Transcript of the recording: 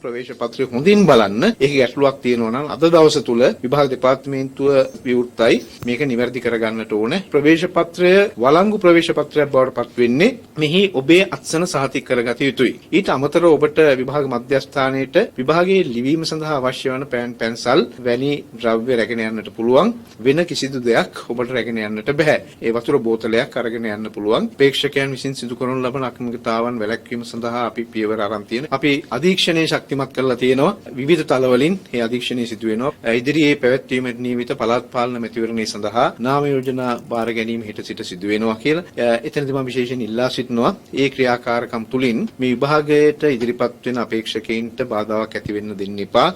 ප්‍රවේශ පත්‍රය හොඳින් බලන්න. ඒකේ ගැටලුවක් තියෙනවා නම් අද දවස තුල විභාග දෙපාර්තමේන්තුව විවෘතයි මේක නිවැරදි කරගන්නට ඕනේ. ප්‍රවේශ පත්‍රය වළංගු ප්‍රවේශ පත්‍රයක් බවට පත් වෙන්නේ මෙහි ඔබේ අත්සන සහතික කරගත යුතුයි. ඊට අමතරව ඔබට විභාග මධ්‍යස්ථානයේට විභාගයේ ලිවීම සඳහා අවශ්‍ය වන පෑන් පැන්සල් වැනි ද්‍රව්‍ය රැගෙන යන්නට පුළුවන්. වෙන කිසිදු දෙයක් ඔබට රැගෙන යන්නට බෑ. ඒ වතුර බෝතලයක් අරගෙන යන්න පුළුවන්. ප්‍රේක්ෂකයන් විසින් සිදු කරන ලබන අක්‍රමිකතාවන් වැළැක්වීම සඳහා අපි පියවර අරන් තියෙනවා. අපි අධීක්ෂණය ශක්තිමත් කරලා තියෙනවා. විවිධ තලවලින් මේ අධීක්ෂණය සිදු වෙනවා. ඉදිරියේ පැවැත්වීමට නියමිත පළාත් පාලන මැතිවරණය සඳහා නාම යෝජනා බාර ගැනීම හෙට සිට සිදු වෙනවා කියලා. එතනදී මම විශේෂයෙන් ඉල්ලා සිටිනවා. ඒ ක්‍රියාකාරකම් තුලින් මේ විභාගයට ඉදිරිපත් වෙන අපේක්ෂකයින්ට බාධාවක් ඇති වෙන්න දෙන්න එපා.